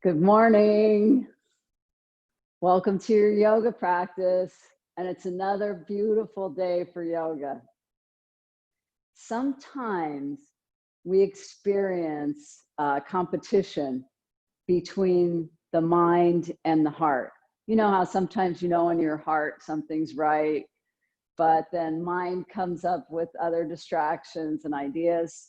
Good morning. Welcome to your yoga practice. And it's another beautiful day for yoga. Sometimes we experience competition between the mind and the heart. You know how sometimes you know in your heart something's right, but then mind comes up with other distractions and ideas.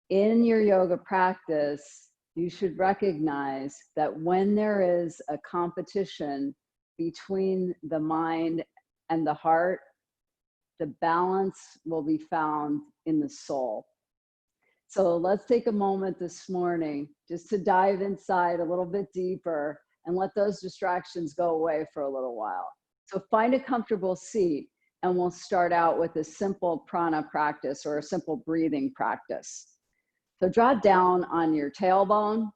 In your yoga practice, you should recognize that when there is a competition between the mind and the heart, the balance will be found in the soul. So let's take a moment this morning just to dive inside a little bit deeper and let those distractions go away for a little while. So find a comfortable seat and we'll start out with a simple prana practice or a simple breathing practice. So draw down on your tailbone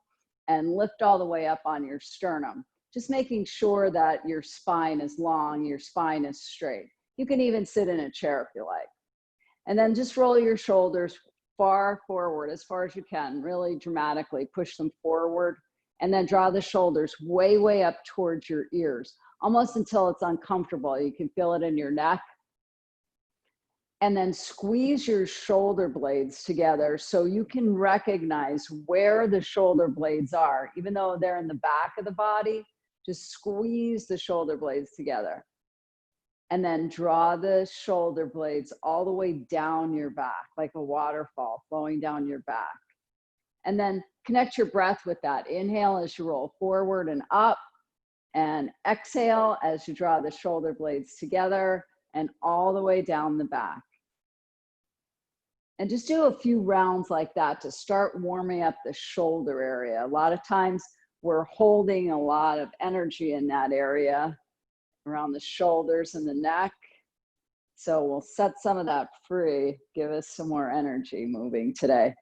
and lift all the way up on your sternum, just making sure that your spine is long, your spine is straight. You can even sit in a chair if you like. And then just roll your shoulders far forward as far as you can, really dramatically push them forward, and then draw the shoulders way, way up towards your ears, almost until it's uncomfortable. You can feel it in your neck. And then squeeze your shoulder blades together so you can recognize where the shoulder blades are. Even though they're in the back of the body, just squeeze the shoulder blades together. And then draw the shoulder blades all the way down your back, like a waterfall flowing down your back. And then connect your breath with that. Inhale as you roll forward and up, and exhale as you draw the shoulder blades together and all the way down the back. And just do a few rounds like that to start warming up the shoulder area. A lot of times we're holding a lot of energy in that area around the shoulders and the neck. So we'll set some of that free, give us some more energy moving today.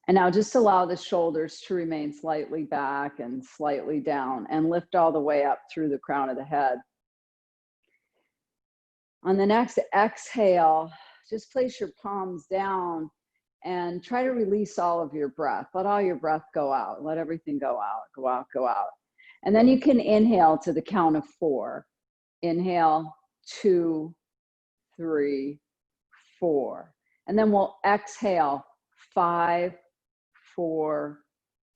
And now just allow the shoulders to remain slightly back and slightly down and lift all the way up through the crown of the head. On the next exhale, just place your palms down and try to release all of your breath. Let all your breath go out. Let everything go out, go out, go out. And then you can inhale to the count of 4. Inhale, 2, 3, 4. And then we'll exhale, 5, 4,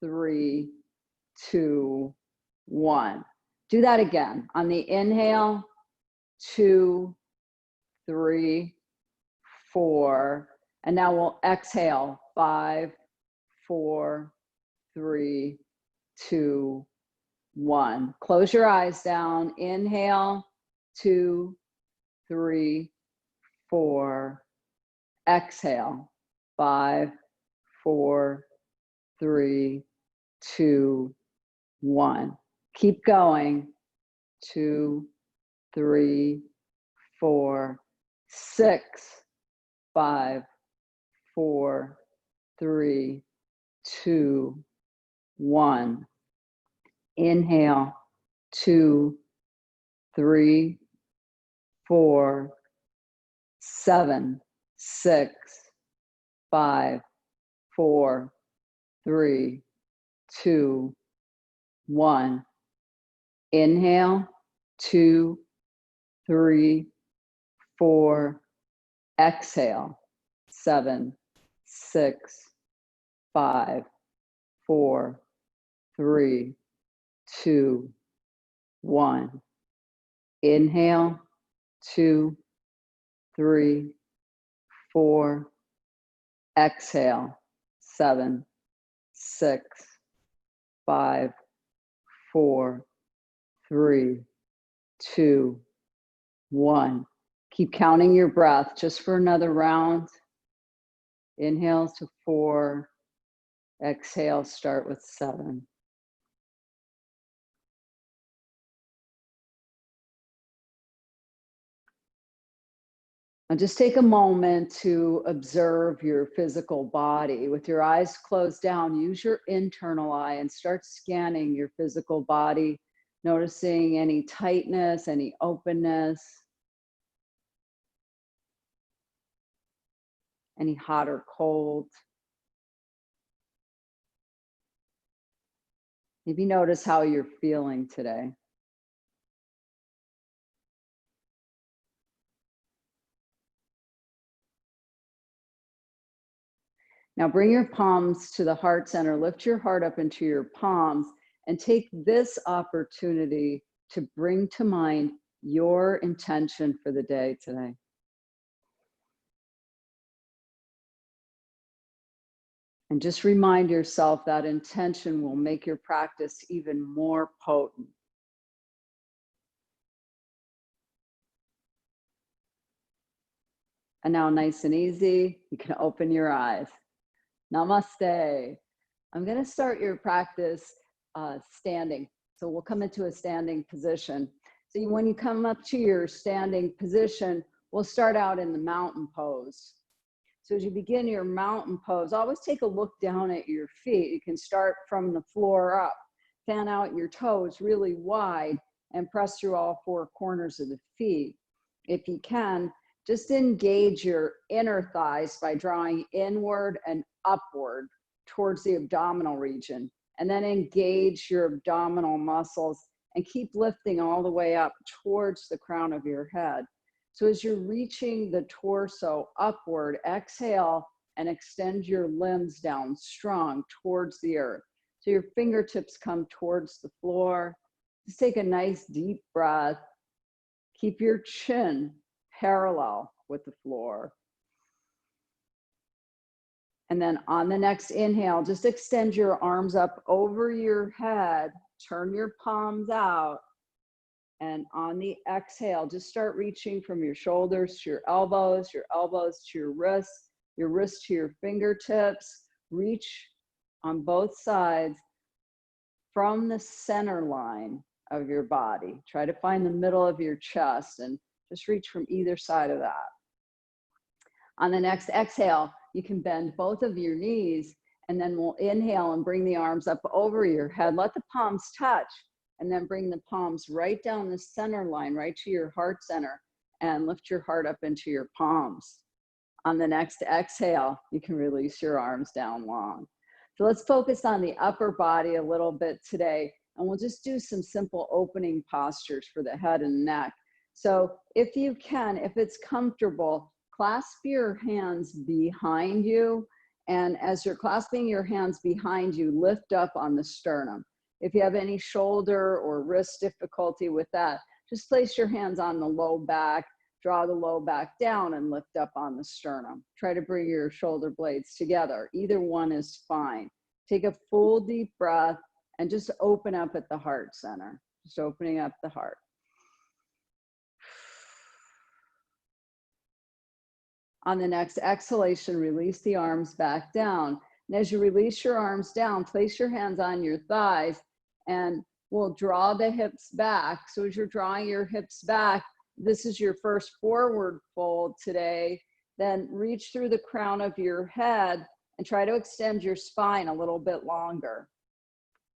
3, 2, 1. Do that again. On the inhale, 2, 3, 4, and now we'll exhale, 5, 4, 3, 2, 1. Close your eyes down. Inhale, 2, 3, 4. Exhale, 5, 4, 3, 2, 1. Keep going. 2, 3, 4, 6, 5, 4, 3, 2, 1. Inhale, 2, 3, 4, 7, 6, 5, 4, 3, 2, 1. Inhale, 2, 3, 4. Exhale, 7, 6, 5, 4, 3, 2, 1. Inhale, 2, 3, 4. Exhale, 7, 6, 5, 4, 3, 2, 1. Keep counting your breath just for another round. Inhale to 4. Exhale, start with 7. And just take a moment to observe your physical body. With your eyes closed down, use your internal eye and start scanning your physical body, noticing any tightness, any openness, any hot or cold. Maybe notice how you're feeling today. Now bring your palms to the heart center, lift your heart up into your palms, and take this opportunity to bring to mind your intention for the day today. And just remind yourself that intention will make your practice even more potent. And now, nice and easy, you can open your eyes. Namaste. I'm going to start your practice standing. So we'll come into a standing position. So when you come up to your standing position, we'll start out in the mountain pose. So as you begin your mountain pose, always take a look down at your feet. You can start from the floor up, fan out your toes really wide, and press through all four corners of the feet. If you can, just engage your inner thighs by drawing inward and upward towards the abdominal region, and then engage your abdominal muscles and keep lifting all the way up towards the crown of your head. So as you're reaching the torso upward, exhale and extend your limbs down strong towards the earth. So your fingertips come towards the floor. Just take a nice deep breath. Keep your chin parallel with the floor. And then on the next inhale, just extend your arms up over your head, turn your palms out. And on the exhale, just start reaching from your shoulders to your elbows to your wrists to your fingertips. Reach on both sides from the center line of your body. Try to find the middle of your chest and just reach from either side of that. On the next exhale, you can bend both of your knees, and then we'll inhale and bring the arms up over your head. Let the palms touch, and then bring the palms right down the center line, right to your heart center, and lift your heart up into your palms. On the next exhale, you can release your arms down long. So let's focus on the upper body a little bit today, and we'll just do some simple opening postures for the head and neck. So if you can, if it's comfortable, clasp your hands behind you, and as you're clasping your hands behind you, lift up on the sternum. If you have any shoulder or wrist difficulty with that, just place your hands on the low back, draw the low back down and lift up on the sternum. Try to bring your shoulder blades together. Either one is fine. Take a full deep breath and just open up at the heart center. Just opening up the heart. On the next exhalation, release the arms back down. And as you release your arms down, place your hands on your thighs and we'll draw the hips back. So as you're drawing your hips back, this is your first forward fold today. Then reach through the crown of your head and try to extend your spine a little bit longer.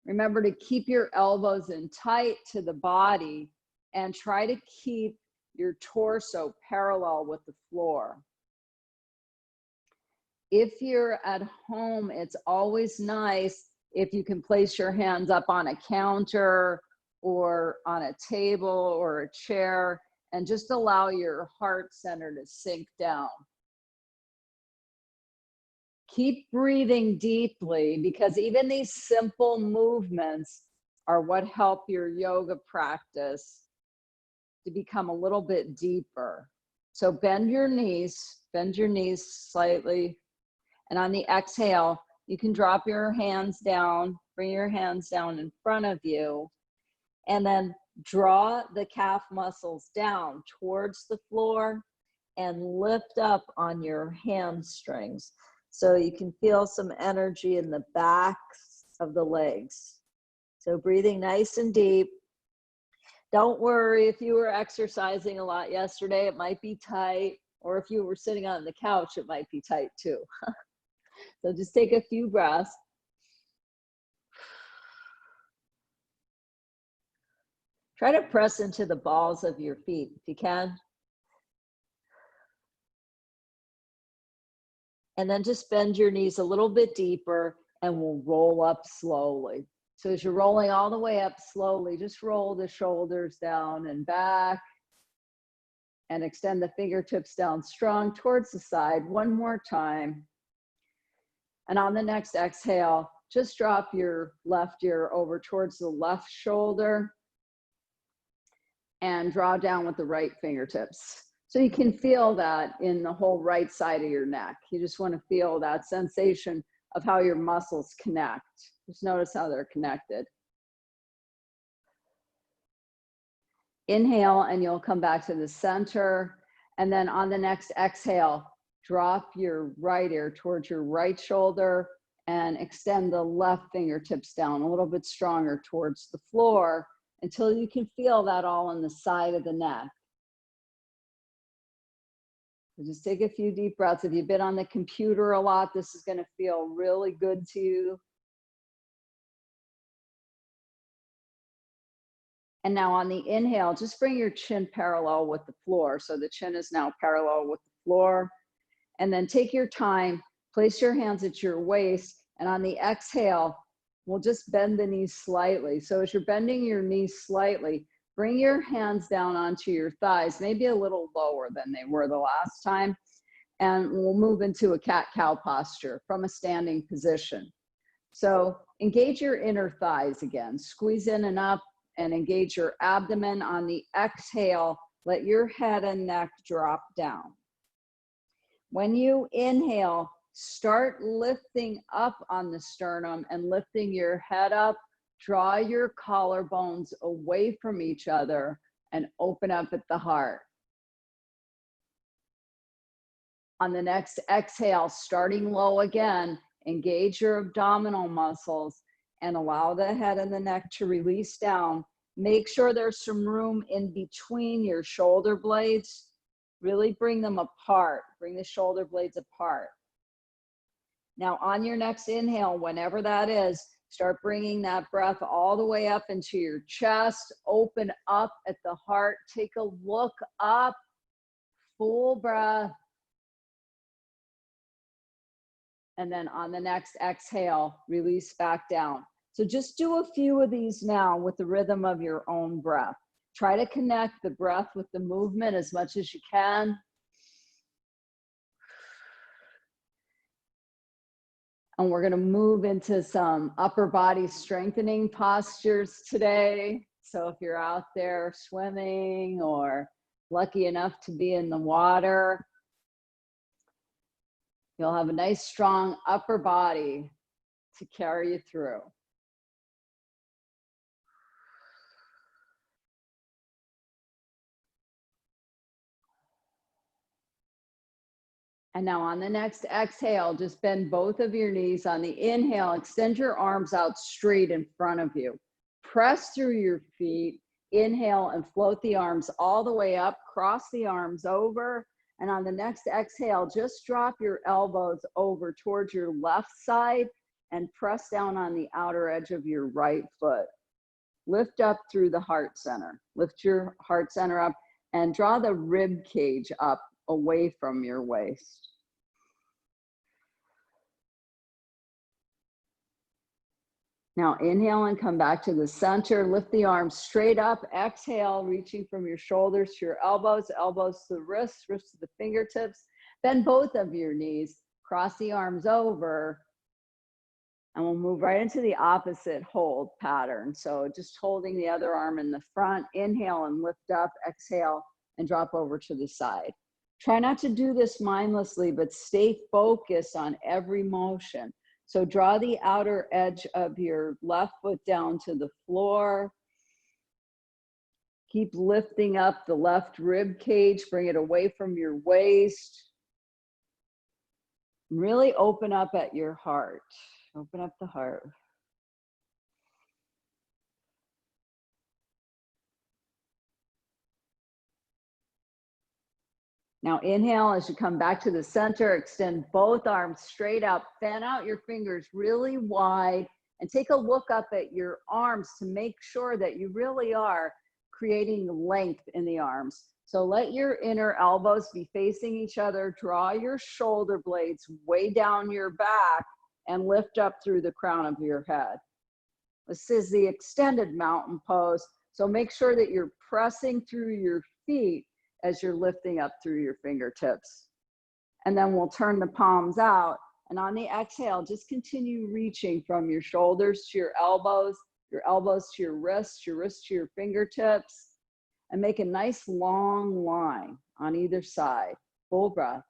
Remember to keep your elbows in tight to the body and try to keep your torso parallel with the floor. If you're at home, it's always nice if you can place your hands up on a counter or on a table or a chair and just allow your heart center to sink down. Keep breathing deeply because even these simple movements are what help your yoga practice to become a little bit deeper. So bend your knees slightly. And on the exhale, you can drop your hands down, bring your hands down in front of you, and then draw the calf muscles down towards the floor and lift up on your hamstrings. So you can feel some energy in the backs of the legs. So breathing nice and deep. Don't worry if you were exercising a lot yesterday, it might be tight, or if you were sitting on the couch, it might be tight too. So just take a few breaths. Try to press into the balls of your feet if you can. And then just bend your knees a little bit deeper and we'll roll up slowly. So as you're rolling all the way up slowly, just roll the shoulders down and back and extend the fingertips down strong towards the side. One more time. And on the next exhale, just drop your left ear over towards the left shoulder and draw down with the right fingertips. So you can feel that in the whole right side of your neck. You just want to feel that sensation of how your muscles connect. Just notice how they're connected. Inhale, and you'll come back to the center. And then on the next exhale, drop your right ear towards your right shoulder and extend the left fingertips down a little bit stronger towards the floor until you can feel that all on the side of the neck. So just take a few deep breaths. If you've been on the computer a lot, this is going to feel really good to you. And now on the inhale, just bring your chin parallel with the floor. So the chin is now parallel with the floor. And then take your time, place your hands at your waist, and on the exhale, we'll just bend the knees slightly. So as you're bending your knees slightly, bring your hands down onto your thighs, maybe a little lower than they were the last time. And we'll move into a cat-cow posture from a standing position. So engage your inner thighs again. Squeeze in and up and engage your abdomen. On the exhale, let your head and neck drop down. When you inhale, start lifting up on the sternum and lifting your head up. Draw your collarbones away from each other and open up at the heart. On the next exhale, starting low again, engage your abdominal muscles and allow the head and the neck to release down. Make sure there's some room in between your shoulder blades. Really bring them apart. Bring the shoulder blades apart. Now on your next inhale, whenever that is, start bringing that breath all the way up into your chest. Open up at the heart. Take a look up. Full breath. And then on the next exhale, release back down. So just do a few of these now with the rhythm of your own breath. Try to connect the breath with the movement as much as you can. And we're going to move into some upper body strengthening postures today. So if you're out there swimming or lucky enough to be in the water, you'll have a nice strong upper body to carry you through. And now on the next exhale, just bend both of your knees. On the inhale, extend your arms out straight in front of you. Press through your feet. Inhale and float the arms all the way up. Cross the arms over. And on the next exhale, just drop your elbows over towards your left side and press down on the outer edge of your right foot. Lift up through the heart center. Lift your heart center up and draw the rib cage up away from your waist. Now inhale and come back to the center. Lift the arms straight up. Exhale, reaching from your shoulders to your elbows, elbows to the wrists, wrists to the fingertips. Bend both of your knees. Cross the arms over. And we'll move right into the opposite hold pattern. So just holding the other arm in the front. Inhale and lift up. Exhale and drop over to the side. Try not to do this mindlessly, but stay focused on every motion. So draw the outer edge of your left foot down to the floor. Keep lifting up the left rib cage. Bring it away from your waist. Really open up at your heart. Open up the heart. Now inhale as you come back to the center, extend both arms straight up, fan out your fingers really wide, and take a look up at your arms to make sure that you really are creating length in the arms. So let your inner elbows be facing each other, draw your shoulder blades way down your back, and lift up through the crown of your head. This is the extended mountain pose. So make sure that you're pressing through your feet as you're lifting up through your fingertips. And then we'll turn the palms out. And on the exhale, just continue reaching from your shoulders to your elbows to your wrists to your fingertips, and make a nice long line on either side. Full breath.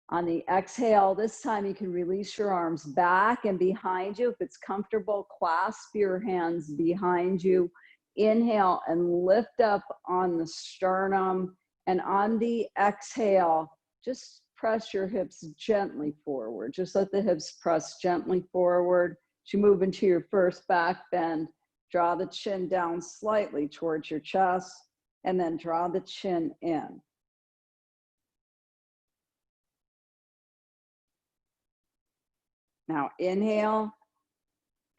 On the exhale, this time you can release your arms back and behind you. If it's comfortable, clasp your hands behind you. Inhale and lift up on the sternum. And on the exhale, just press your hips gently forward. Just let the hips press gently forward. As you move into your first back bend, draw the chin down slightly towards your chest, and then draw the chin in. Now inhale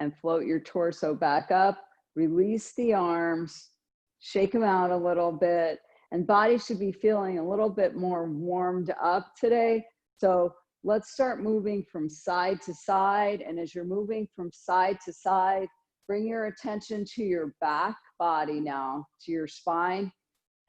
and float your torso back up. Release the arms, shake them out a little bit, and body should be feeling a little bit more warmed up today. So let's start moving from side to side. And as you're moving from side to side, bring your attention to your back body now, to your spine,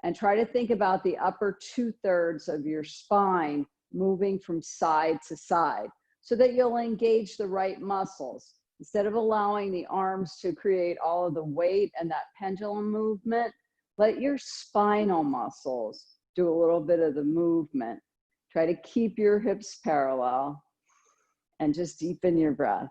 and try to think about the upper 2/3 of your spine moving from side to side so that you'll engage the right muscles. Instead of allowing the arms to create all of the weight and that pendulum movement, let your spinal muscles do a little bit of the movement. Try to keep your hips parallel and just deepen your breath.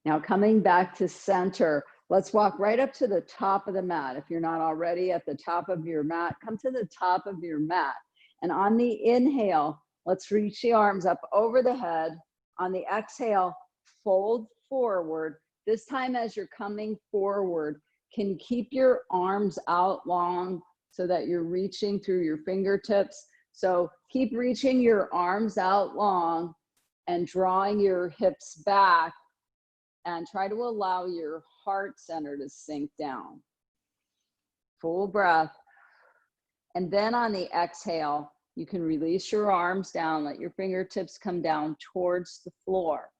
Now coming back to center, let's walk right up to the top of the mat. If you're not already at the top of your mat, come to the top of your mat. And on the inhale, let's reach the arms up over the head. On the exhale, fold forward. This time as you're coming forward, can you keep your arms out long so that you're reaching through your fingertips? So keep reaching your arms out long and drawing your hips back, and try to allow your heart center to sink down. Full breath. And then on the exhale, you can release your arms down, let your fingertips come down towards the floor.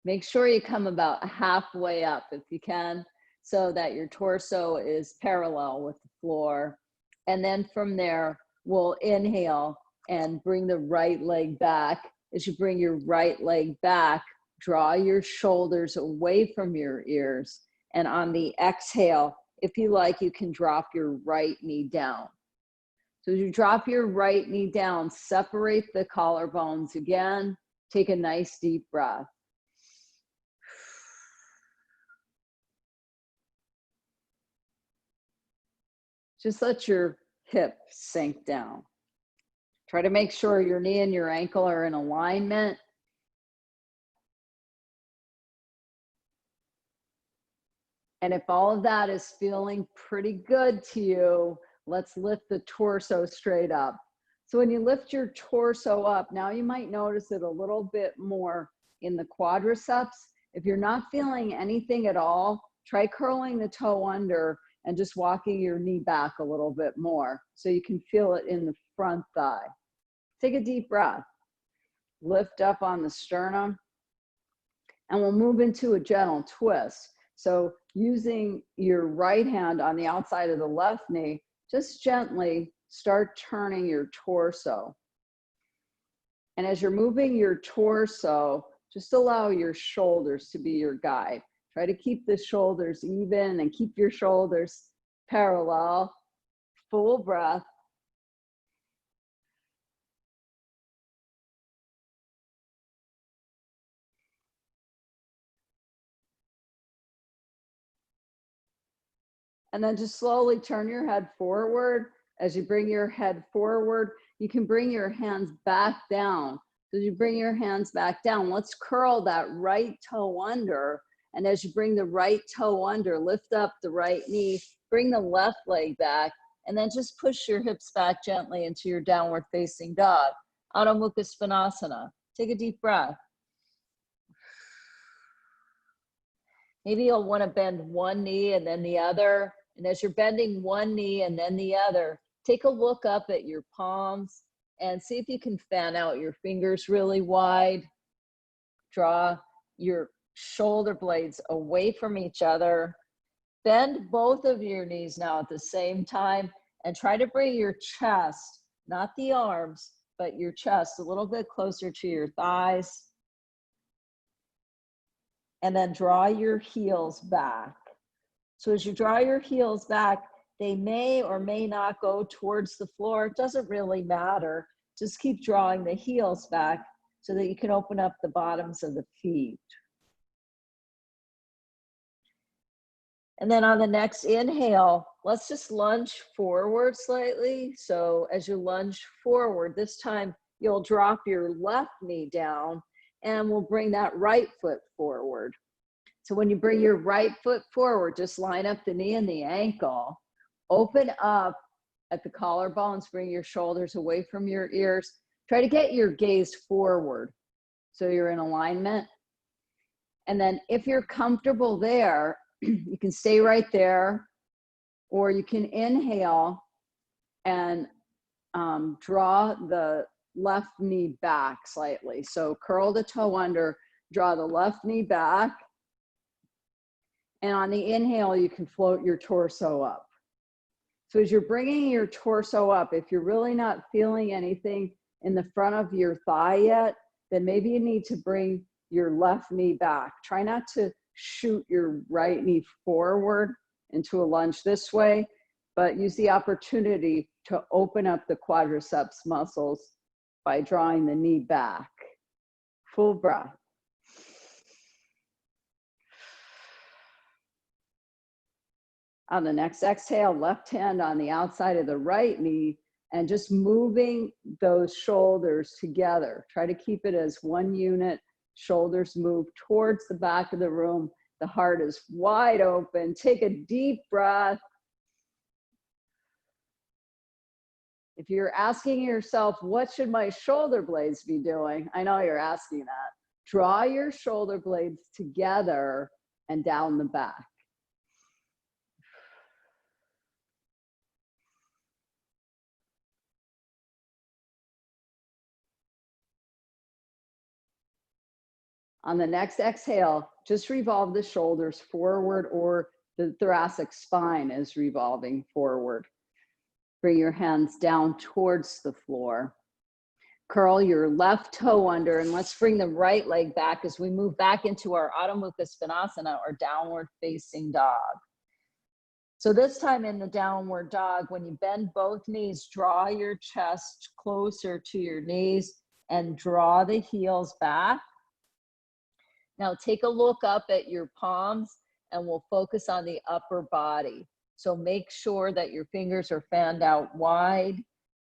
Make sure you come about halfway up if you can, so that your torso is parallel with the floor. And then from there, we'll inhale and bring the right leg back. As you bring your right leg back, draw your shoulders away from your ears. And on the exhale, if you like, you can drop your right knee down. So as you drop your right knee down, separate the collarbones again. Take a nice deep breath. Just let your hip sink down. Try to make sure your knee and your ankle are in alignment. And if all of that is feeling pretty good to you, let's lift the torso straight up. So when you lift your torso up, now you might notice it a little bit more in the quadriceps. If you're not feeling anything at all, try curling the toe under and just walking your knee back a little bit more so you can feel it in the front thigh. Take a deep breath. Lift up on the sternum. And we'll move into a gentle twist. So using your right hand on the outside of the left knee, just gently start turning your torso. And as you're moving your torso, just allow your shoulders to be your guide. Try to keep the shoulders even and keep your shoulders parallel. Full breath. And then just slowly turn your head forward. As you bring your head forward, you can bring your hands back down. So as you bring your hands back down, let's curl that right toe under. And as you bring the right toe under, lift up the right knee, bring the left leg back, and then just push your hips back gently into your downward facing dog. Mukha Svanasana. Take a deep breath. Maybe you'll want to bend one knee and then the other And as you're bending one knee and then the other, take a look up at your palms and see if you can fan out your fingers really wide. Draw your shoulder blades away from each other. Bend both of your knees now at the same time and try to bring your chest, not the arms, but your chest a little bit closer to your thighs. And then draw your heels back. So as you draw your heels back, they may or may not go towards the floor. It doesn't really matter. Just keep drawing the heels back so that you can open up the bottoms of the feet. And then on the next inhale, let's just lunge forward slightly. So as you lunge forward, this time you'll drop your left knee down and we'll bring that right foot forward. So when you bring your right foot forward, just line up the knee and the ankle, open up at the collarbones, bring your shoulders away from your ears. Try to get your gaze forward so you're in alignment. And then if you're comfortable there, you can stay right there, or you can inhale and draw the left knee back slightly. So curl the toe under, draw the left knee back. And on the inhale, you can float your torso up. So as you're bringing your torso up, if you're really not feeling anything in the front of your thigh yet, then maybe you need to bring your left knee back. Try not to shoot your right knee forward into a lunge this way, but use the opportunity to open up the quadriceps muscles by drawing the knee back. Full breath. On the next exhale, left hand on the outside of the right knee and just moving those shoulders together. Try to keep it as one unit. Shoulders move towards the back of the room. The heart is wide open. Take a deep breath. If you're asking yourself, what should my shoulder blades be doing? I know you're asking that. Draw your shoulder blades together and down the back. On the next exhale, just revolve the shoulders forward, or the thoracic spine is revolving forward. Bring your hands down towards the floor. Curl your left toe under, and let's bring the right leg back as we move back into our Adho Mukha Svanasana, or downward facing dog. So this time in the downward dog, when you bend both knees, draw your chest closer to your knees and draw the heels back. Now take a look up at your palms and we'll focus on the upper body. So make sure that your fingers are fanned out wide.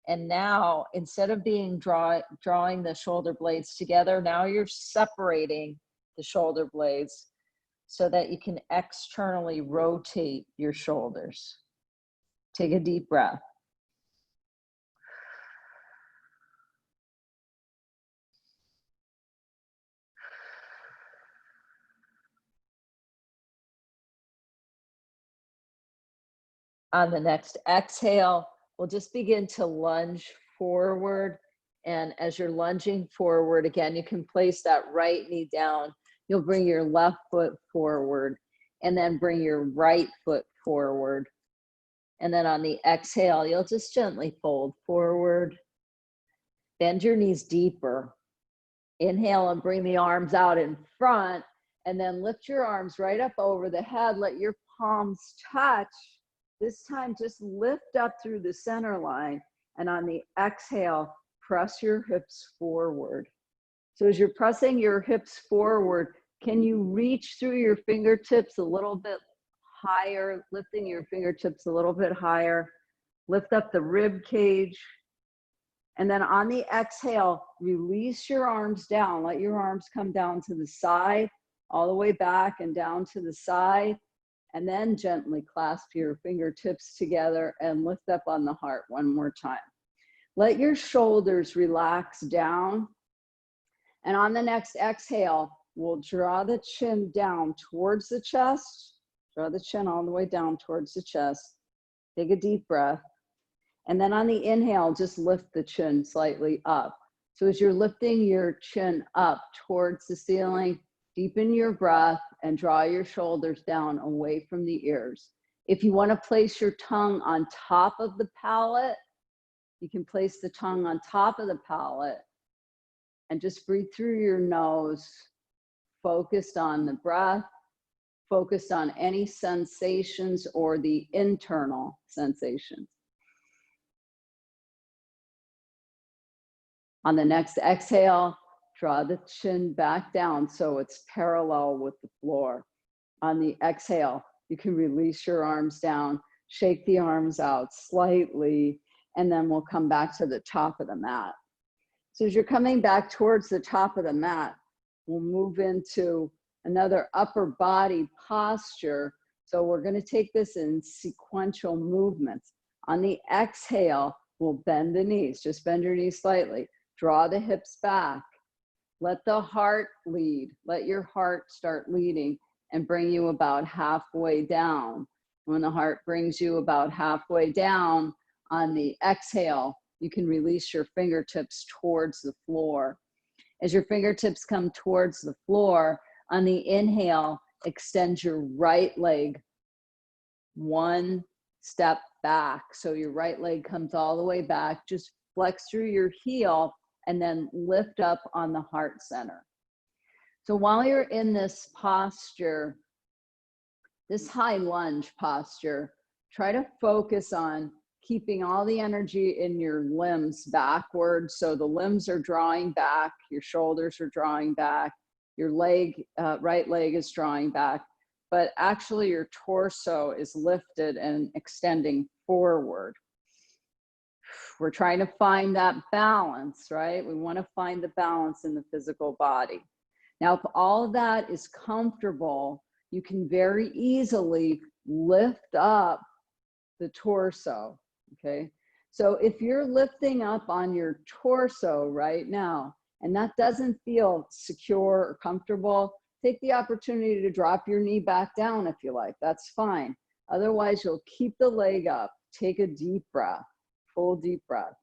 And now, instead of drawing the shoulder blades together, now you're separating the shoulder blades so that you can externally rotate your shoulders. Take a deep breath. On the next exhale, we'll just begin to lunge forward. And as you're lunging forward, again, you can place that right knee down. You'll bring your left foot forward and then bring your right foot forward. And then on the exhale, you'll just gently fold forward. Bend your knees deeper. Inhale and bring the arms out in front, and then lift your arms right up over the head. Let your palms touch. This time, just lift up through the center line, and on the exhale, press your hips forward. So as you're pressing your hips forward, can you reach through your fingertips a little bit higher, lifting your fingertips a little bit higher? Lift up the rib cage. And then on the exhale, release your arms down. Let your arms come down to the side, all the way back and down to the side. And then gently clasp your fingertips together and lift up on the heart one more time. Let your shoulders relax down. And on the next exhale, we'll draw the chin down towards the chest. Draw the chin all the way down towards the chest. Take a deep breath. And then on the inhale, just lift the chin slightly up. So as you're lifting your chin up towards the ceiling, deepen your breath and draw your shoulders down away from the ears. If you want to place your tongue on top of the palate, you can place the tongue on top of the palate and just breathe through your nose, focused on the breath, focused on any sensations or the internal sensations. On the next exhale, draw the chin back down so it's parallel with the floor. On the exhale, you can release your arms down, shake the arms out slightly, and then we'll come back to the top of the mat. So as you're coming back towards the top of the mat, we'll move into another upper body posture. So we're going to take this in sequential movements. On the exhale, we'll bend the knees. Just bend your knees slightly. Draw the hips back. Let the heart lead. Let your heart start leading and bring you about halfway down. When the heart brings you about halfway down, on the exhale, you can release your fingertips towards the floor. As your fingertips come towards the floor, on the inhale, extend your right leg one step back. So your right leg comes all the way back. Just flex through your heel and then lift up on the heart center. So while you're in this posture, this high lunge posture, try to focus on keeping all the energy in your limbs backwards. So the limbs are drawing back, your shoulders are drawing back, your leg, right leg is drawing back, but actually your torso is lifted and extending forward. We're trying to find that balance, right? We want to find the balance in the physical body. Now, if all of that is comfortable, you can very easily lift up the torso, okay? So if you're lifting up on your torso right now, and that doesn't feel secure or comfortable, take the opportunity to drop your knee back down if you like, that's fine. Otherwise, you'll keep the leg up. Take a deep breath, full deep breath.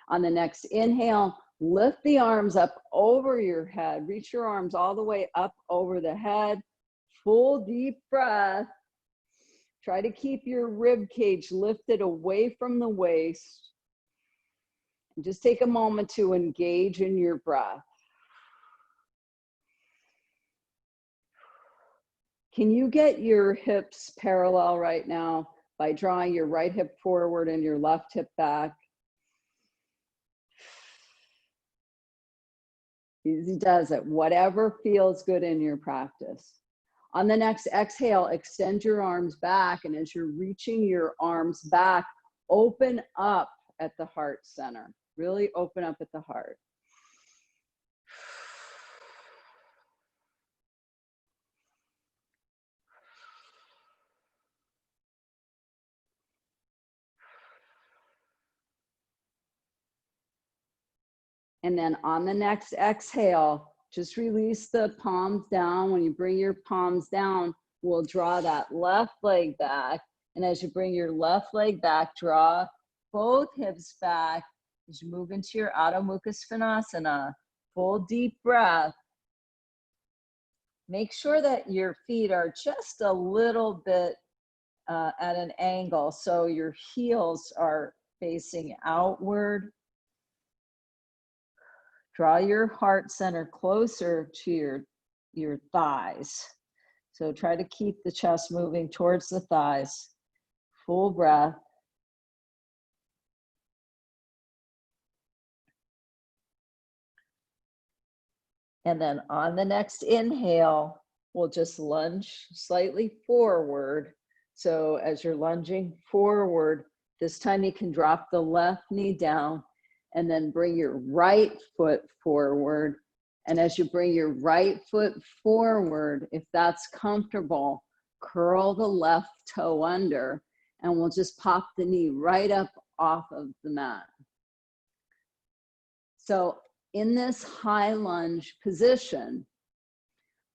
On the next inhale, lift the arms up over your head. Reach your arms all the way up over the head. Full deep breath. Try to keep your rib cage lifted away from the waist. And just take a moment to engage in your breath. Can you get your hips parallel right now by drawing your right hip forward and your left hip back? Easy does it. Whatever feels good in your practice. On the next exhale, extend your arms back, and as you're reaching your arms back, open up at the heart center. Really open up at the heart. And then on the next exhale, just release the palms down. When you bring your palms down, we'll draw that left leg back. And as you bring your left leg back, draw both hips back as you move into your Adho Mukha Svanasana. Full deep breath. Make sure that your feet are just a little bit at an angle, so your heels are facing outward. Draw your heart center closer to your thighs. So try to keep the chest moving towards the thighs. Full breath. And then on the next inhale, we'll just lunge slightly forward. So as you're lunging forward, this time you can drop the left knee down and then bring your right foot forward. And as you bring your right foot forward, if that's comfortable, curl the left toe under, and we'll just pop the knee right up off of the mat. So in this high lunge position,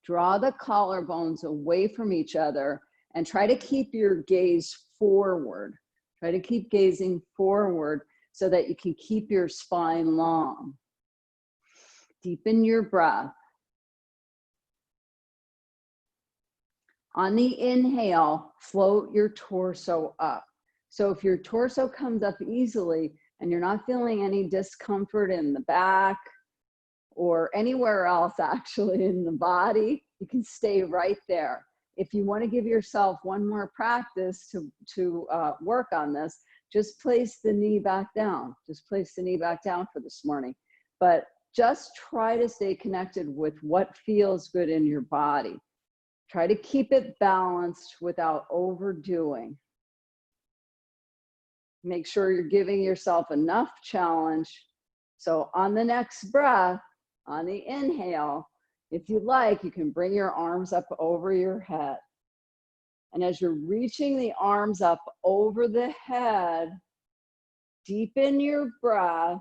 draw the collarbones away from each other And try to keep your gaze forward. Try to keep gazing forward so that you can keep your spine long. Deepen your breath. On the inhale, float your torso up. So if your torso comes up easily and you're not feeling any discomfort in the back or anywhere else actually in the body, you can stay right there. If you want to give yourself one more practice to work on this, just place the knee back down. Just place the knee back down for this morning. But just try to stay connected with what feels good in your body. Try to keep it balanced without overdoing. Make sure you're giving yourself enough challenge. So on the next breath, on the inhale, if you like, you can bring your arms up over your head. And as you're reaching the arms up over the head, deepen your breath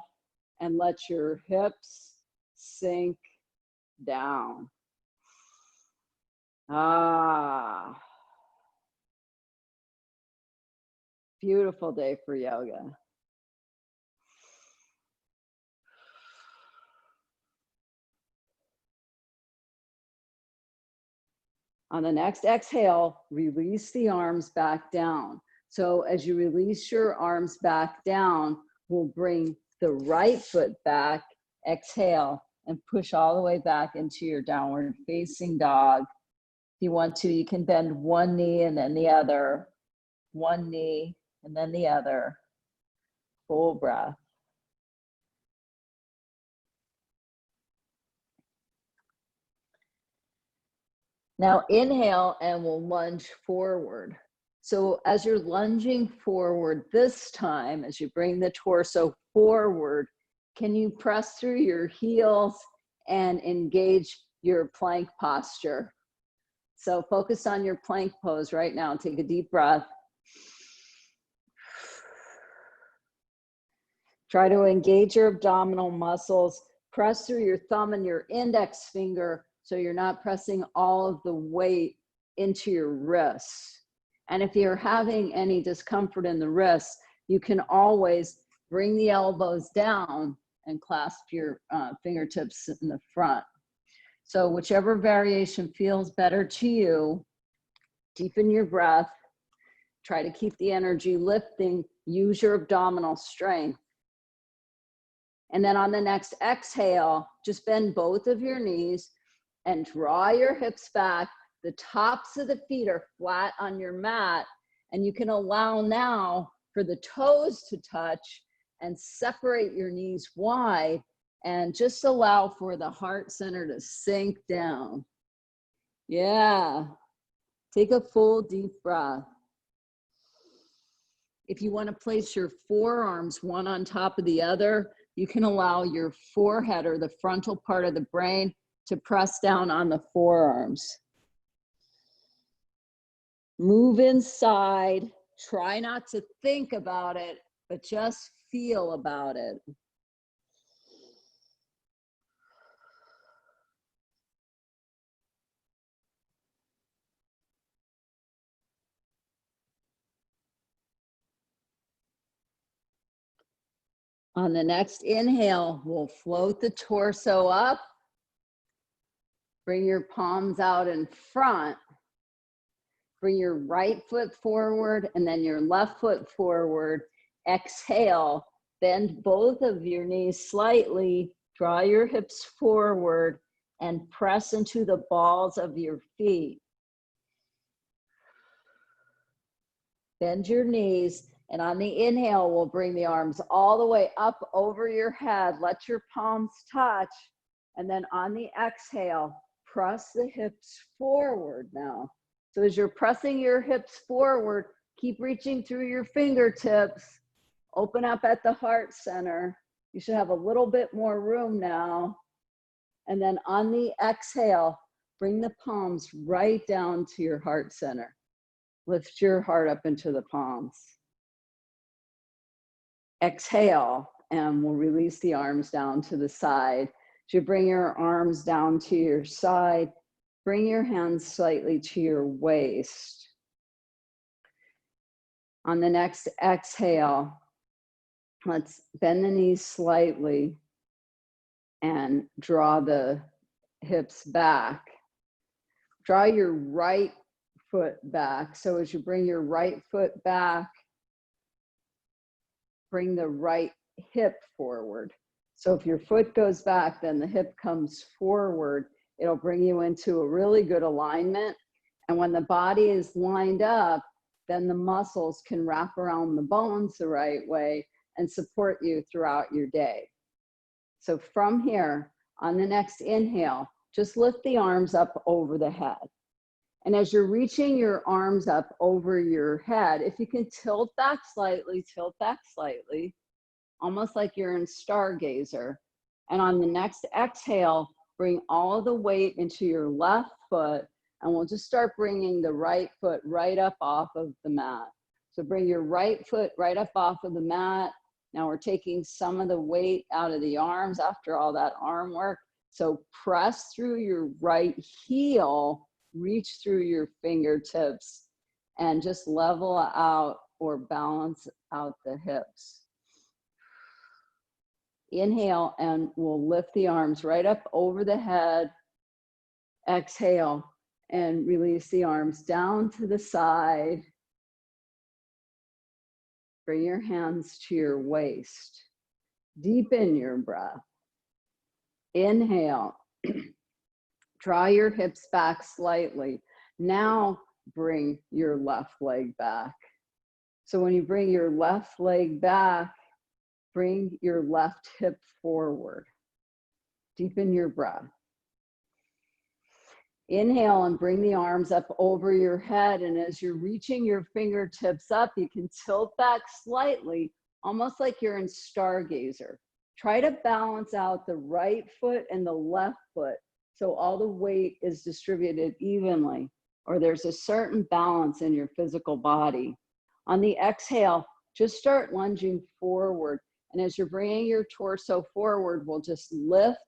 and let your hips sink down. Ah. Beautiful day for yoga. On the next exhale, release the arms back down. So as you release your arms back down, we'll bring the right foot back, exhale, and push all the way back into your downward facing dog. If you want to, you can bend one knee and then the other, one knee and then the other. Full breath. Now inhale and we'll lunge forward. So as you're lunging forward this time, as you bring the torso forward, can you press through your heels and engage your plank posture? So focus on your plank pose right now. Take a deep breath. Try to engage your abdominal muscles. Press through your thumb and your index finger so you're not pressing all of the weight into your wrists. And if you're having any discomfort in the wrists, you can always bring the elbows down and clasp your fingertips in the front. So whichever variation feels better to you, deepen your breath. Try to keep the energy lifting. Use your abdominal strength. And then on the next exhale, just bend both of your knees and draw your hips back. The tops of the feet are flat on your mat, and you can allow now for the toes to touch and separate your knees wide and just allow for the heart center to sink down. Yeah. Take a full deep breath. If you want to place your forearms one on top of the other, you can allow your forehead or the frontal part of the brain to press down on the forearms. Move inside. Try not to think about it, but just feel about it. On the next inhale, we'll float the torso up. Bring your palms out in front. Bring your right foot forward and then your left foot forward. Exhale, bend both of your knees slightly. Draw your hips forward and press into the balls of your feet. Bend your knees. And on the inhale, we'll bring the arms all the way up over your head. Let your palms touch. And then on the exhale, press the hips forward now. So as you're pressing your hips forward, keep reaching through your fingertips. Open up at the heart center. You should have a little bit more room now. And then on the exhale, bring the palms right down to your heart center. Lift your heart up into the palms. Exhale, and we'll release the arms down to the side. As you bring your arms down to your side, bring your hands slightly to your waist. On the next exhale, let's bend the knees slightly and draw the hips back. Draw your right foot back. So as you bring your right foot back, bring the right hip forward. So if your foot goes back, then the hip comes forward. It'll bring you into a really good alignment. And when the body is lined up, then the muscles can wrap around the bones the right way and support you throughout your day. So from here, on the next inhale, just lift the arms up over the head. And as you're reaching your arms up over your head, if you can tilt back slightly, almost like you're in stargazer. And on the next exhale, bring all of the weight into your left foot, and we'll just start bringing the right foot right up off of the mat. So bring your right foot right up off of the mat. Now we're taking some of the weight out of the arms after all that arm work. So press through your right heel, reach through your fingertips, and just level out or balance out the hips. Inhale, and we'll lift the arms right up over the head. Exhale, and release the arms down to the side. Bring your hands to your waist. Deepen your breath. Inhale. Draw your hips back slightly. Now bring your left leg back. So when you bring your left leg back, bring your left hip forward. Deepen your breath. Inhale and bring the arms up over your head. And as you're reaching your fingertips up, you can tilt back slightly, almost like you're in stargazer. Try to balance out the right foot and the left foot so all the weight is distributed evenly, or there's a certain balance in your physical body. On the exhale, just start lunging forward. And as you're bringing your torso forward, we'll just lift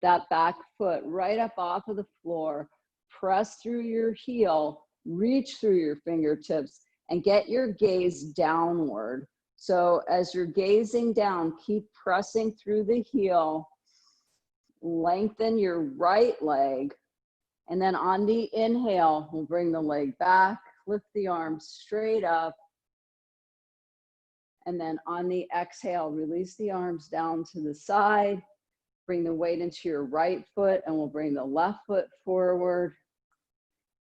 that back foot right up off of the floor. Press through your heel, reach through your fingertips, and get your gaze downward. So as you're gazing down, keep pressing through the heel, lengthen your right leg, and then on the inhale, we'll bring the leg back, lift the arms straight up, and then on the exhale, release the arms down to the side, bring the weight into your right foot, and we'll bring the left foot forward.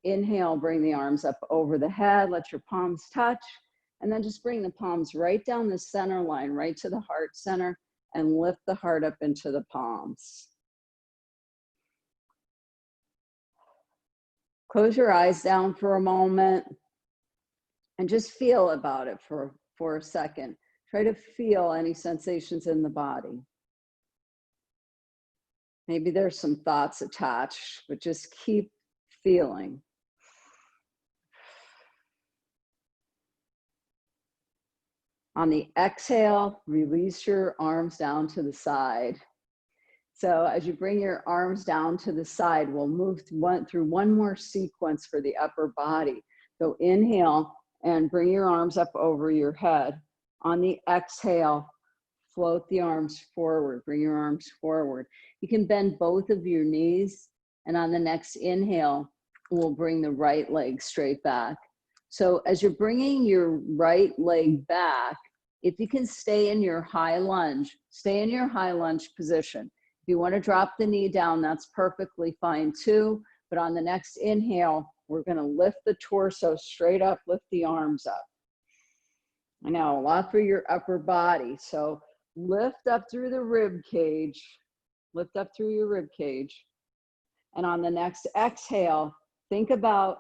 Inhale, bring the arms up over the head, let your palms touch, and then just bring the palms right down the center line, right to the heart center, and lift the heart up into the palms. Close your eyes down for a moment and just feel about it for a second. Try to feel any sensations in the body. Maybe there's some thoughts attached, but just keep feeling. On the exhale, release your arms down to the side. So as you bring your arms down to the side, we'll move through one more sequence for the upper body. So inhale and bring your arms up over your head. On the exhale, float the arms forward, bring your arms forward. You can bend both of your knees, and on the next inhale, we'll bring the right leg straight back. So as you're bringing your right leg back, if you can stay in your high lunge, stay in your high lunge position. If you want to drop the knee down, that's perfectly fine too. But on the next inhale, we're going to lift the torso straight up, lift the arms up. I know, a lot for your upper body. So lift up through the rib cage, lift up through your rib cage. And on the next exhale, think about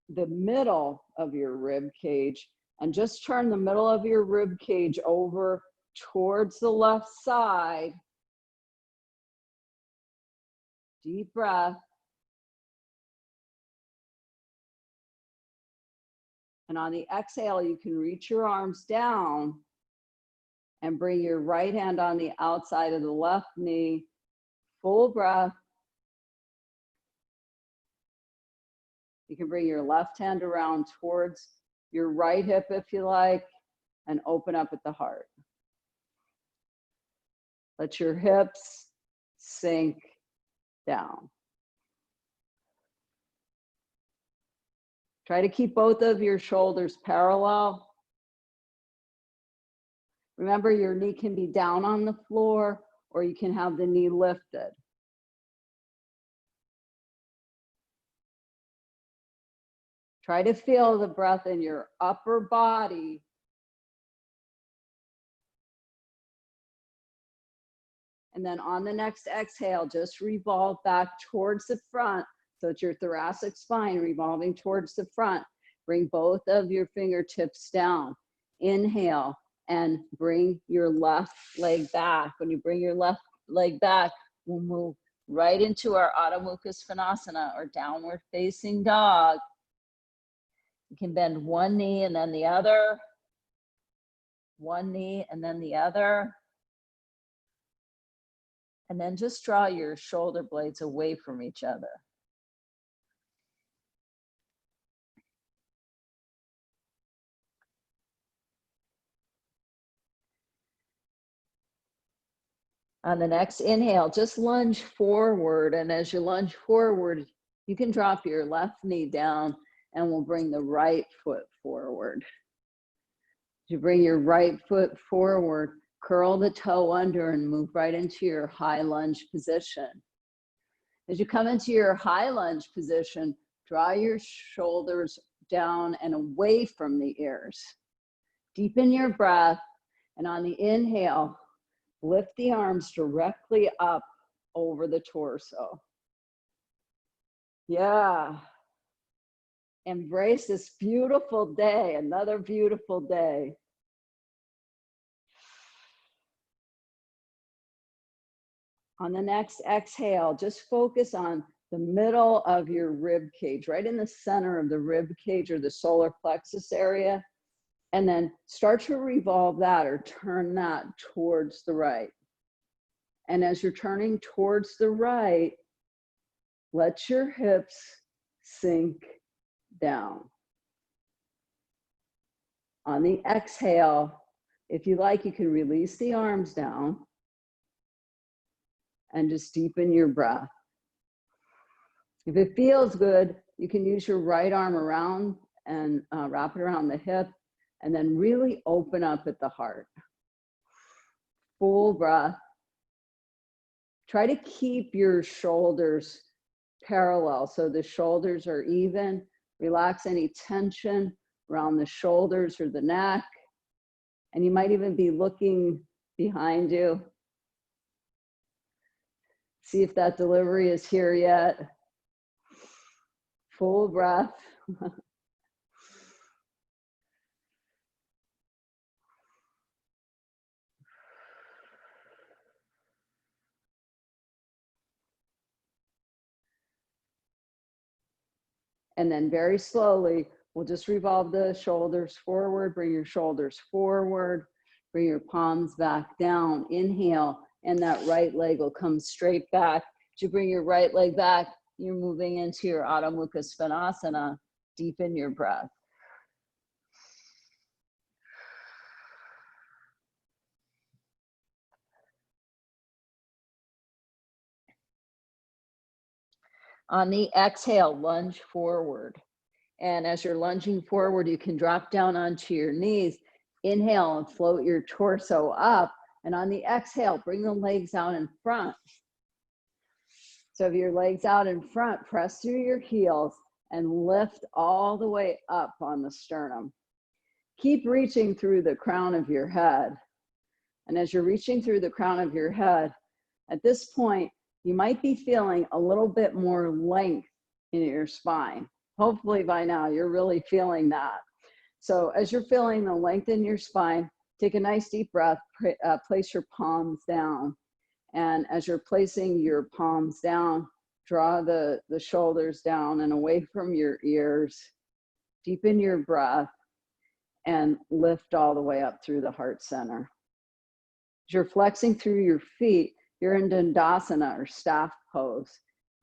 the middle of your rib cage and just turn the middle of your rib cage over towards the left side. Deep breath. And on the exhale, you can reach your arms down and bring your right hand on the outside of the left knee. Full breath. You can bring your left hand around towards your right hip if you like. and open up at the heart. Let your hips sink down. Try to keep both of your shoulders parallel. Remember, your knee can be down on the floor, or you can have the knee lifted. Try to feel the breath in your upper body. And then on the next exhale, just revolve back towards the front. So it's your thoracic spine revolving towards the front. Bring both of your fingertips down. Inhale and bring your left leg back. When you bring your left leg back, we'll move right into our Adho Mukha Svanasana, or downward facing dog. You can bend one knee and then the other. One knee and then the other. And then just draw your shoulder blades away from each other. On the next inhale, just lunge forward. And as you lunge forward, you can drop your left knee down and we'll bring the right foot forward. As you bring your right foot forward, curl the toe under and move right into your high lunge position. As you come into your high lunge position, draw your shoulders down and away from the ears. Deepen your breath, and on the inhale, lift the arms directly up over the torso. Yeah. Embrace this beautiful day, another beautiful day. On the next exhale, just focus on the middle of your rib cage, right in the center of the rib cage or the solar plexus area. And then start to revolve that or turn that towards the right. And as you're turning towards the right, let your hips sink down. On the exhale, if you like, you can release the arms down and just deepen your breath. If it feels good, you can use your right arm around and wrap it around the hip, and then really open up at the heart. Full breath. Try to keep your shoulders parallel so the shoulders are even. Relax any tension around the shoulders or the neck. And you might even be looking behind you. See if that delivery is here yet. Full breath. And then very slowly, we'll just revolve the shoulders forward, bring your shoulders forward, bring your palms back down. Inhale, and that right leg will come straight back. As you bring your right leg back, you're moving into your Adho Mukha Svanasana. Deepen your breath. On the exhale, lunge forward. And as you're lunging forward, you can drop down onto your knees. Inhale and float your torso up. And on the exhale, bring the legs out in front. So if your legs out in front, press through your heels and lift all the way up on the sternum. Keep reaching through the crown of your head. And as you're reaching through the crown of your head, at this point, you might be feeling a little bit more length in your spine. Hopefully by now you're really feeling that. So as you're feeling the length in your spine, take a nice deep breath, place your palms down. And as you're placing your palms down, draw the shoulders down and away from your ears. Deepen your breath and lift all the way up through the heart center. As you're flexing through your feet, you're in Dandasana or staff pose.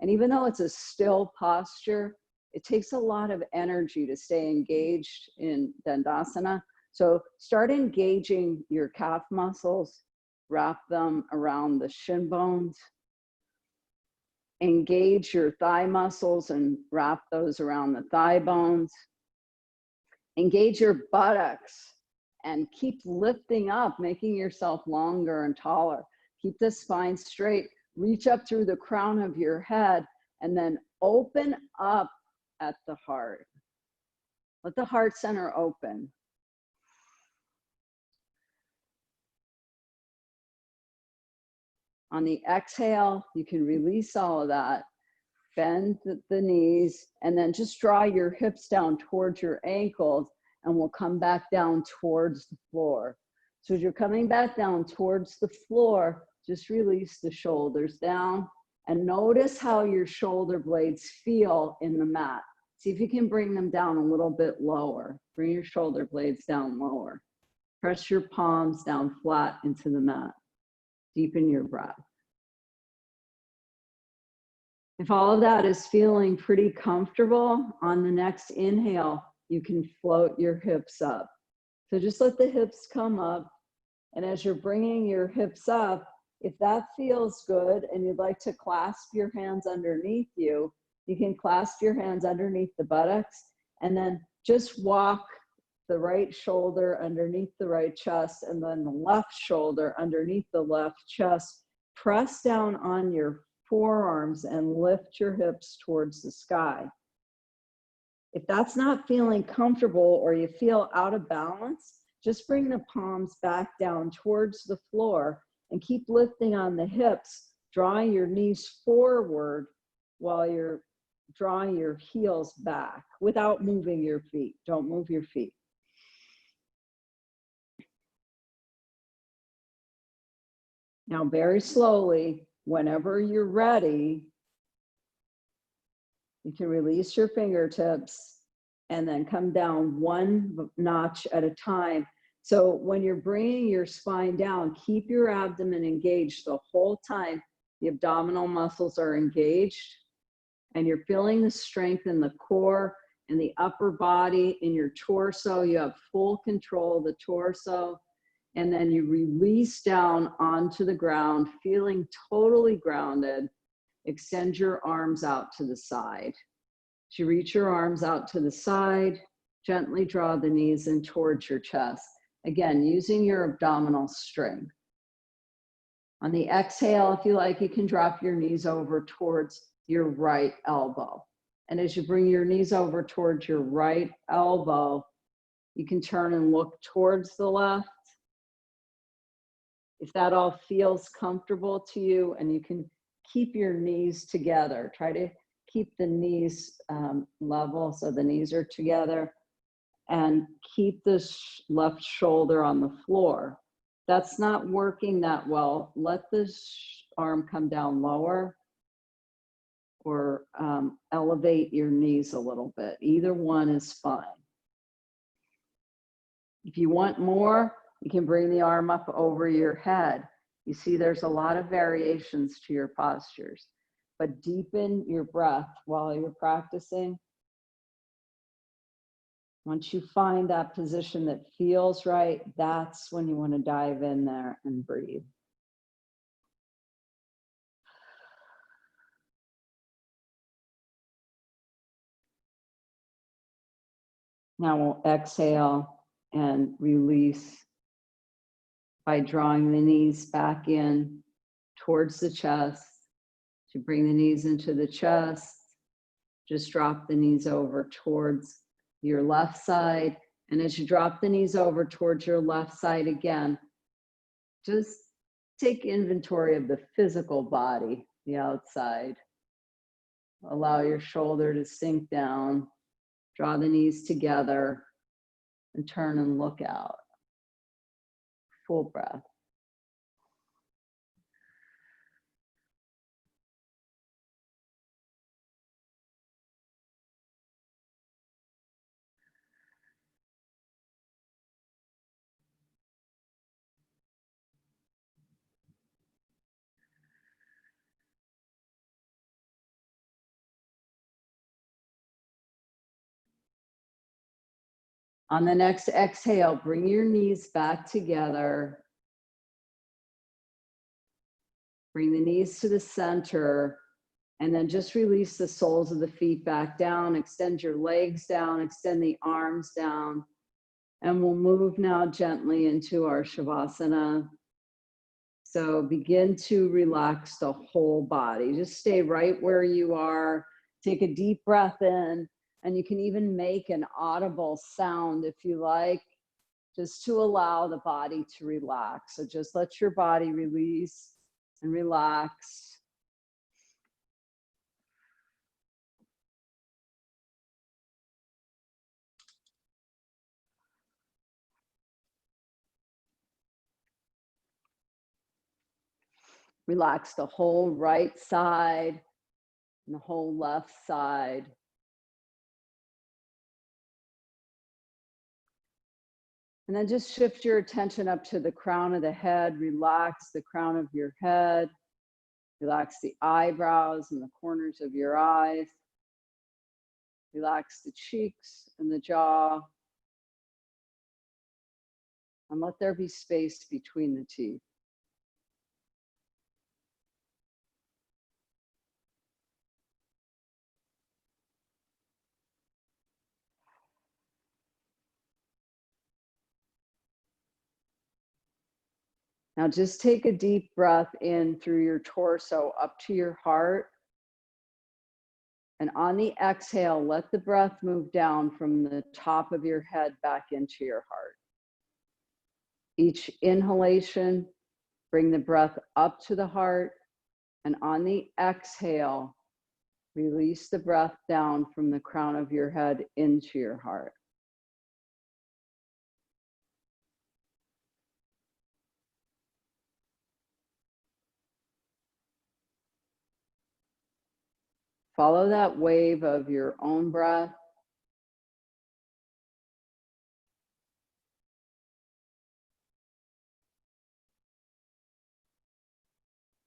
And even though it's a still posture, it takes a lot of energy to stay engaged in Dandasana. So start engaging your calf muscles, wrap them around the shin bones. Engage your thigh muscles and wrap those around the thigh bones. Engage your buttocks and keep lifting up, making yourself longer and taller. Keep the spine straight. Reach up through the crown of your head and then open up at the heart. Let the heart center open. On the exhale, you can release all of that. Bend the knees and then just draw your hips down towards your ankles and we'll come back down towards the floor. So as you're coming back down towards the floor, just release the shoulders down and notice how your shoulder blades feel in the mat. See if you can bring them down a little bit lower. Bring your shoulder blades down lower. Press your palms down flat into the mat. Deepen your breath. If all of that is feeling pretty comfortable, on the next inhale, you can float your hips up. So just let the hips come up. And as you're bringing your hips up, if that feels good and you'd like to clasp your hands underneath you, you can clasp your hands underneath the buttocks and then just walk the right shoulder underneath the right chest and then the left shoulder underneath the left chest. Press down on your forearms and lift your hips towards the sky. If that's not feeling comfortable or you feel out of balance, just bring the palms back down towards the floor and keep lifting on the hips, drawing your knees forward while you're drawing your heels back without moving your feet. Don't move your feet. Now, very slowly, whenever you're ready, you can release your fingertips and then come down one notch at a time. So when you're bringing your spine down, keep your abdomen engaged the whole time. The abdominal muscles are engaged and you're feeling the strength in the core and the upper body, in your torso. You have full control of the torso. And then you release down onto the ground, feeling totally grounded. Extend your arms out to the side. As you reach your arms out to the side, gently draw the knees in towards your chest. Again, using your abdominal strength. On the exhale, if you like, you can drop your knees over towards your right elbow. And as you bring your knees over towards your right elbow, you can turn and look towards the left. If that all feels comfortable to you, and you can keep your knees together, try to keep the knees level so the knees are together, and keep this left shoulder on the floor. That's not working that well. Let this arm come down lower or elevate your knees a little bit. Either one is fine. If you want more, you can bring the arm up over your head. You see there's a lot of variations to your postures, but deepen your breath while you're practicing. Once you find that position that feels right, that's when you want to dive in there and breathe. Now we'll exhale and release by drawing the knees back in towards the chest. To bring the knees into the chest, just drop the knees over towards your left side. And as you drop the knees over towards your left side again, just take inventory of the physical body, the outside. Allow your shoulder to sink down, draw the knees together, and turn and look out. Full breath. On the next exhale, bring your knees back together. Bring the knees to the center, and then just release the soles of the feet back down. Extend your legs down, extend the arms down. And we'll move now gently into our Shavasana. So begin to relax the whole body. Just stay right where you are. Take a deep breath in, and you can even make an audible sound if you like, just to allow the body to relax. So just let your body release and relax. Relax the whole right side and the whole left side. And then just shift your attention up to the crown of the head. Relax the crown of your head. Relax the eyebrows and the corners of your eyes. Relax the cheeks and the jaw. And let there be space between the teeth. Now just take a deep breath in through your torso up to your heart. And on the exhale, let the breath move down from the top of your head back into your heart. Each inhalation, bring the breath up to the heart. And on the exhale, release the breath down from the crown of your head into your heart. Follow that wave of your own breath.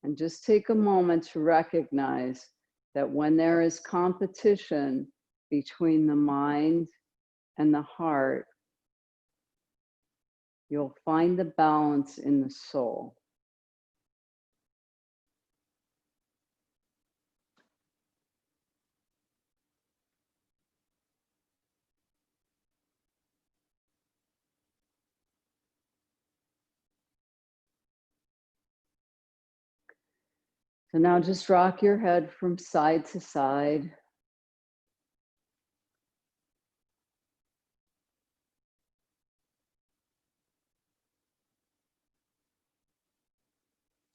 And just take a moment to recognize that when there is competition between the mind and the heart, you'll find the balance in the soul. So now just rock your head from side to side.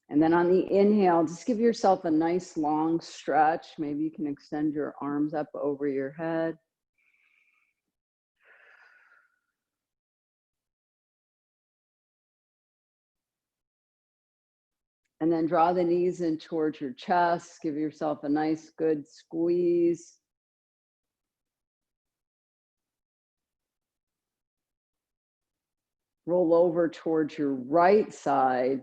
And then on the inhale, just give yourself a nice long stretch. Maybe you can extend your arms up over your head. And then draw the knees in towards your chest. Give yourself a nice good squeeze. Roll over towards your right side.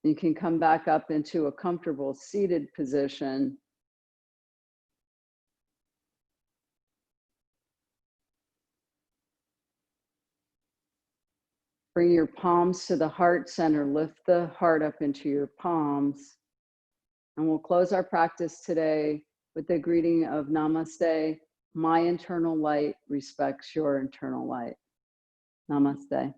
You can come back up into a comfortable seated position. Bring your palms to the heart center. Lift the heart up into your palms. And we'll close our practice today with the greeting of Namaste. My internal light respects your internal light. Namaste.